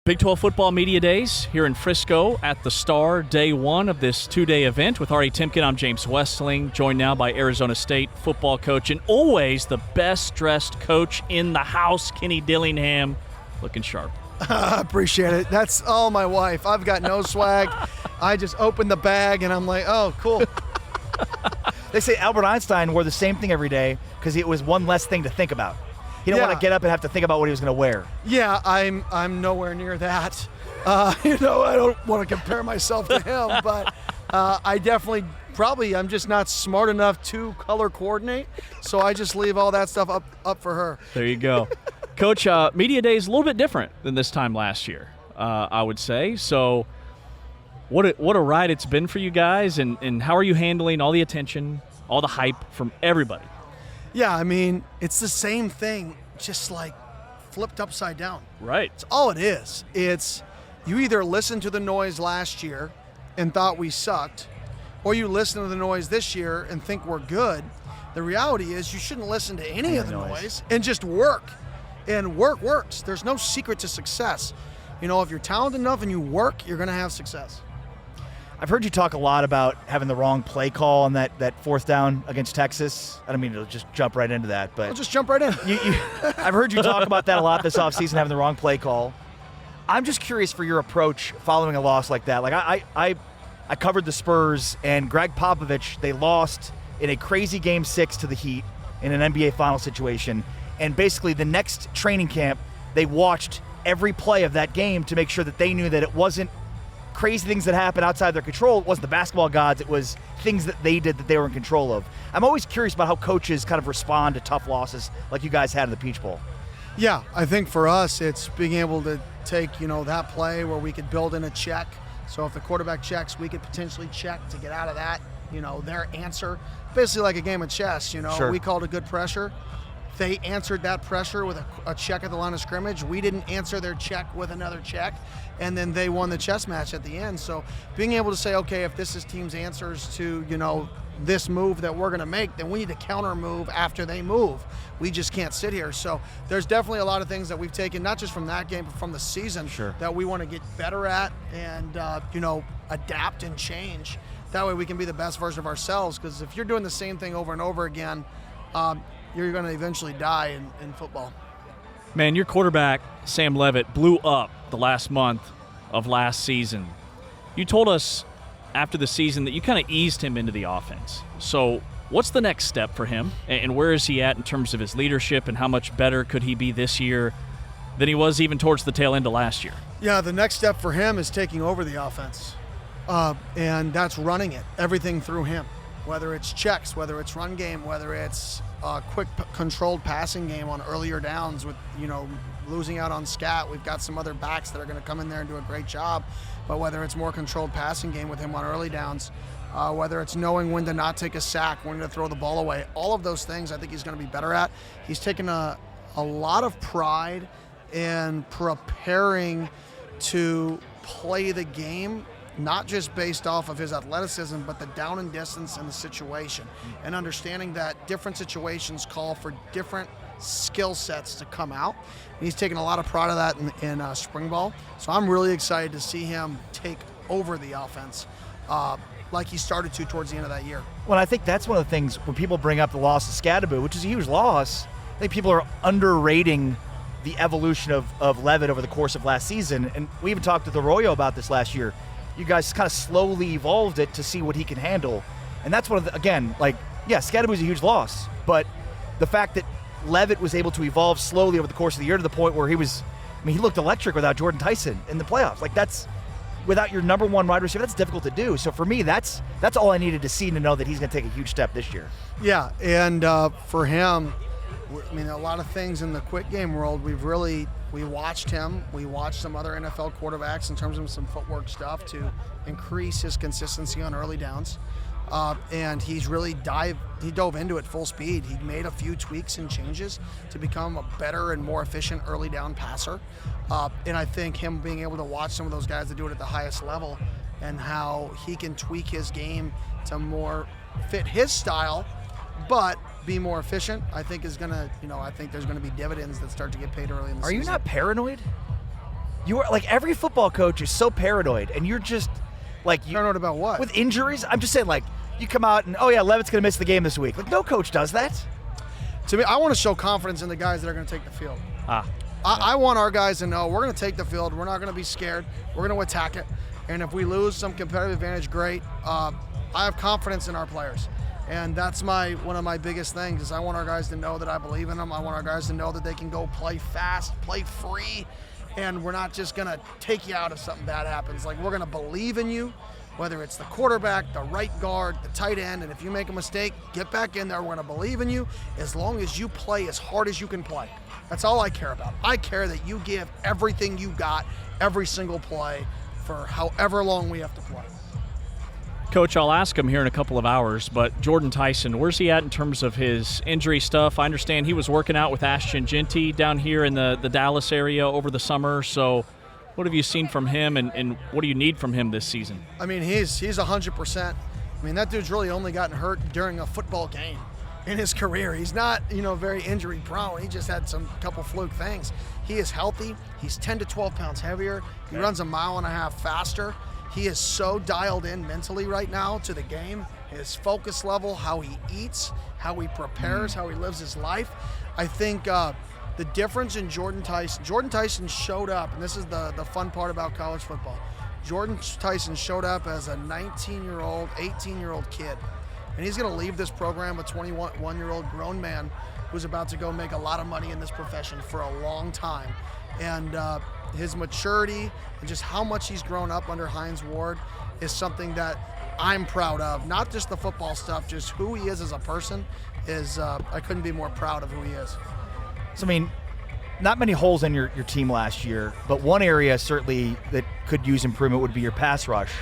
Big 12 Football Media Days here in Frisco at the Star, day one of this two-day event with Ari Timken. I'm James Westling, joined now by Arizona State football coach and always the best-dressed coach in the house, Kenny Dillingham, looking sharp. Appreciate it. That's all my wife. I've got no swag. I just open the bag and I'm like, oh, cool. They say Albert Einstein wore the same thing every day because it was one less thing to think about. He didn't want to get up and have to think about what he was going to wear. Yeah, I'm nowhere near that. I don't want to compare myself to him, but I definitely I'm just not smart enough to color coordinate, so I just leave all that stuff up for her. There you go. Coach, Media Day is a little bit different than this time last year, I would say. So what a ride it's been for you guys, and how are you handling all the attention, all the hype from everybody? Yeah, I mean, it's the same thing, just like flipped upside down. Right. It's all it is. It's you either listened to the noise last year and thought we sucked, or you listen to the noise this year and think we're good. The reality is you shouldn't listen to any of the noise and just work. And work works. There's no secret to success. You know, if you're talented enough and you work, you're going to have success. I've heard you talk a lot about having the wrong play call on that fourth down against Texas. I don't mean to just jump right into that, but I'll just jump right in. I've heard you talk about that a lot this offseason, having the wrong play call. I'm just curious for your approach following a loss like that. Like I covered the Spurs and Greg Popovich. They lost in a crazy Game 6 to the Heat in an NBA final situation. And basically the next training camp, they watched every play of that game to make sure that they knew that it wasn't crazy things that happened outside their control. It wasn't the basketball gods. It was things that they did that they were in control of. I'm always curious about how coaches kind of respond to tough losses like you guys had in the Peach Bowl. Yeah, I think for us, it's being able to take, that play where we could build in a check. So if the quarterback checks, we could potentially check to get out of that, their answer. Basically like a game of chess, Sure. We called a good pressure. They answered that pressure with a check at the line of scrimmage. We didn't answer their check with another check, and then they won the chess match at the end. So being able to say, okay, if this is team's answers to, this move that we're going to make, then we need to counter move after they move. We just can't sit here. So there's definitely a lot of things that we've taken, not just from that game, but from the season, that we want to get better at and, adapt and change. That way we can be the best version of ourselves, because if you're doing the same thing over and over again, you're going to eventually die in football. Man, your quarterback, Sam Levit, blew up the last month of last season. You told us after the season that you kind of eased him into the offense. So what's the next step for him, and where is he at in terms of his leadership, and how much better could he be this year than he was even towards the tail end of last year? Yeah, the next step for him is taking over the offense, and that's running it, everything through him. Whether it's checks, whether it's run game, whether it's a quick controlled passing game on earlier downs with, losing out on scat. We've got some other backs that are going to come in there and do a great job. But whether it's more controlled passing game with him on early downs, whether it's knowing when to not take a sack, when to throw the ball away, all of those things I think he's going to be better at. He's taken a lot of pride in preparing to play the game, not just based off of his athleticism, but the down and distance and the situation, and understanding that different situations call for different skill sets to come out. And he's taken a lot of pride of that in spring ball. So I'm really excited to see him take over the offense like he started to towards the end of that year. Well, I think that's one of the things when people bring up the loss of Scadaboo, which is a huge loss. I think people are underrating the evolution of Levit over the course of last season. And we even talked to Arroyo about this last year. You guys kind of slowly evolved it to see what he can handle. And that's one of the, again, Scadaboo's a huge loss. But the fact that Levit was able to evolve slowly over the course of the year to the point where he looked electric without Jordan Tyson in the playoffs. That's without your number one wide receiver, that's difficult to do. So for me, that's all I needed to see to know that he's going to take a huge step this year. Yeah, and for him, a lot of things in the quick game world, we watched him. We watched some other NFL quarterbacks in terms of some footwork stuff to increase his consistency on early downs. And he's really dove into it full speed. He made a few tweaks and changes to become a better and more efficient early down passer. And I think him being able to watch some of those guys that do it at the highest level and how he can tweak his game to more fit his style, but be more efficient, I think is going to, I think there's going to be dividends that start to get paid early in the season. Are you not paranoid? You are like every football coach is so paranoid, and you're just like Paranoid about what? with injuries. I'm just saying, like you come out and Levit's going to miss the game this week. Like no coach does that. To me, I want to show confidence in the guys that are going to take the field. I want our guys to know we're going to take the field. We're not going to be scared. We're going to attack it. And if we lose some competitive advantage, great. I have confidence in our players. And that's one of my biggest things is I want our guys to know that I believe in them. I want our guys to know that they can go play fast, play free, and we're not just going to take you out if something bad happens. Like, we're going to believe in you, whether it's the quarterback, the right guard, the tight end, and if you make a mistake, get back in there. We're going to believe in you as long as you play as hard as you can play. That's all I care about. I care that you give everything you got every single play for however long we have to play. Coach, I'll ask him here in a couple of hours, but Jordan Tyson, where's he at in terms of his injury stuff? I understand he was working out with Ashton Genty down here in the Dallas area over the summer, so what have you seen from him, and what do you need from him this season? I mean, he's 100%. I mean, that dude's really only gotten hurt during a football game in his career. He's not, very injury prone. He just had some couple fluke things. He is healthy. He's 10 to 12 pounds heavier. He runs 1.5 miles faster. He is so dialed in mentally right now to the game. His focus level, how he eats, how he prepares, how he lives his life. I think the difference in Jordan Tyson showed up, and this is the fun part about college football. Jordan Tyson showed up as a 19-year-old, 18-year-old kid. And he's going to leave this program a 21-year-old grown man who's about to go make a lot of money in this profession for a long time. And his maturity and just how much he's grown up under Hines Ward is something that I'm proud of. Not just the football stuff, just who he is as a person is I couldn't be more proud of who he is. So, I mean, not many holes in your team last year, but one area certainly that could use improvement would be your pass rush.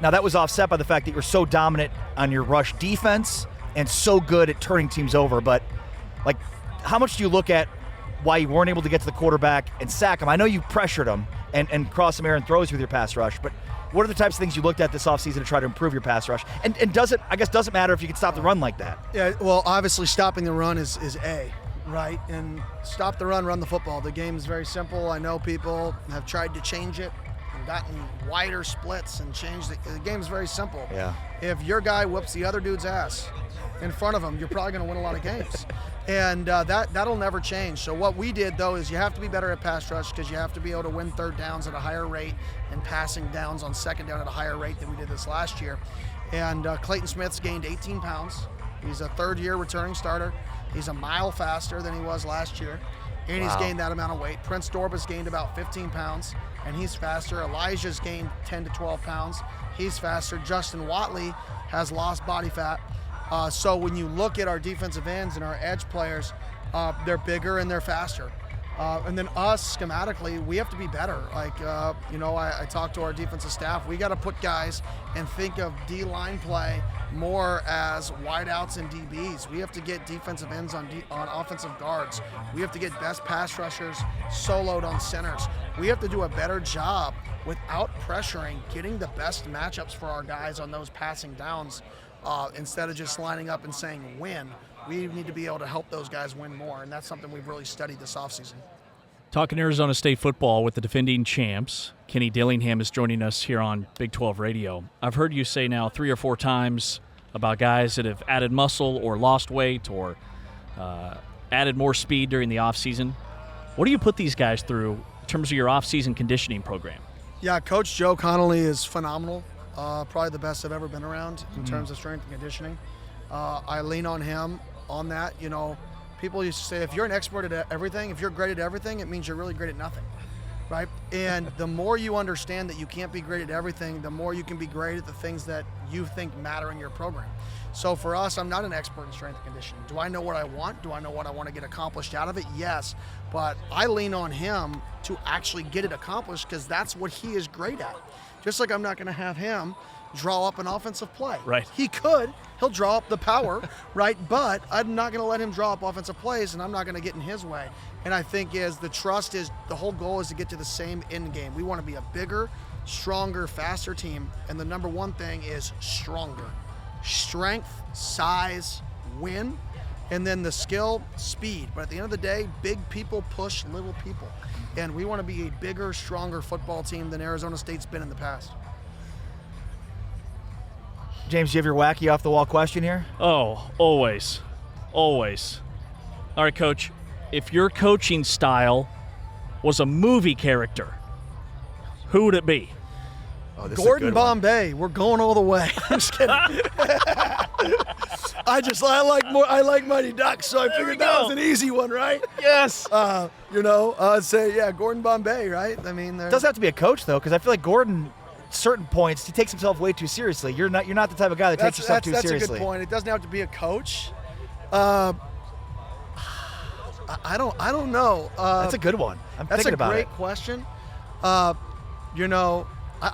Now, that was offset by the fact that you're so dominant on your rush defense and so good at turning teams over. But, like, how much do you look at why you weren't able to get to the quarterback and sack him? I know you pressured him and crossed some errant throws with your pass rush, but what are the types of things you looked at this offseason to try to improve your pass rush? And doesn't matter if you can stop the run like that. Yeah, well, obviously stopping the run is A, right? And stop the run the football. The game is very simple. I know people have tried to change it and gotten wider splits and changed it. The game is very simple. Yeah. If your guy whoops the other dude's ass in front of him, you're probably going to win a lot of games. And that'll never change. So what we did, though, is you have to be better at pass rush because you have to be able to win third downs at a higher rate and passing downs on second down at a higher rate than we did this last year. And Clayton Smith's gained 18 pounds. He's a third-year returning starter. He's 1 mile faster than he was last year, and he's gained that amount of weight. Prince Dorba's gained about 15 pounds, and he's faster. Elijah's gained 10 to 12 pounds. He's faster. Justin Watley has lost body fat. So when you look at our defensive ends and our edge players, they're bigger and they're faster. And then us, schematically, we have to be better. Like, I talked to our defensive staff. We got to put guys and think of D-line play more as wideouts and DBs. We have to get defensive ends on offensive guards. We have to get best pass rushers soloed on centers. We have to do a better job without pressuring, getting the best matchups for our guys on those passing downs. Instead of just lining up and saying win, we need to be able to help those guys win more, and that's something we've really studied this offseason. Talking Arizona State football with the defending champs, Kenny Dillingham is joining us here on Big 12 Radio. I've heard you say now 3 or 4 times about guys that have added muscle or lost weight or added more speed during the offseason. What do you put these guys through in terms of your offseason conditioning program? Yeah, Coach Joe Connolly is phenomenal. Probably the best I've ever been around in terms of strength and conditioning. I lean on him on that. People used to say if you're an expert at everything, if you're great at everything, it means you're really great at nothing, right? And the more you understand that you can't be great at everything, the more you can be great at the things that you think matter in your program. So for us, I'm not an expert in strength and conditioning. Do I know what I want? Do I know what I want to get accomplished out of it? Yes, but I lean on him to actually get it accomplished because that's what he is great at. Just like I'm not going to have him draw up an offensive play. Right. He could. He'll draw up the power, right? But I'm not going to let him draw up offensive plays, and I'm not going to get in his way. And I think the whole goal is to get to the same end game. We want to be a bigger, stronger, faster team, and the number one thing is stronger. Strength, size, win. And then the skill, speed. But at the end of the day, big people push little people. And we want to be a bigger, stronger football team than Arizona State's been in the past. James, do you have your wacky off-the-wall question here? Oh, always. Always. All right, Coach. If your coaching style was a movie character, who would it be? Oh, this Gordon is a good one. Bombay. We're going all the way. I'm just kidding. I like Mighty Ducks, so I figured that was an easy one, right? Yes. I'd say, Gordon Bombay, right? I mean, It doesn't have to be a coach, though, because I feel like Gordon, at certain points, he takes himself way too seriously. You're not the type of guy that takes yourself too seriously. That's a good point. It doesn't have to be a coach. I don't know. That's a good one. I'm thinking about it. That's a great question. I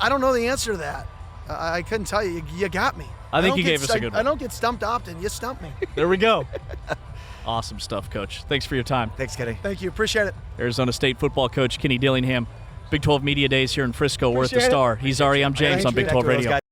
don't know the answer to that. I couldn't tell you. You got me. I think you gave us a good one. I don't get stumped often. You stumped me. There we go. Awesome stuff, Coach. Thanks for your time. Thanks, Kenny. Thank you. Appreciate it. Arizona State football coach Kenny Dillingham. Big 12 Media Days here in Frisco. We're at the Appreciate it. Star. He's Ari. I'm James Thank on Big you. 12 Radio.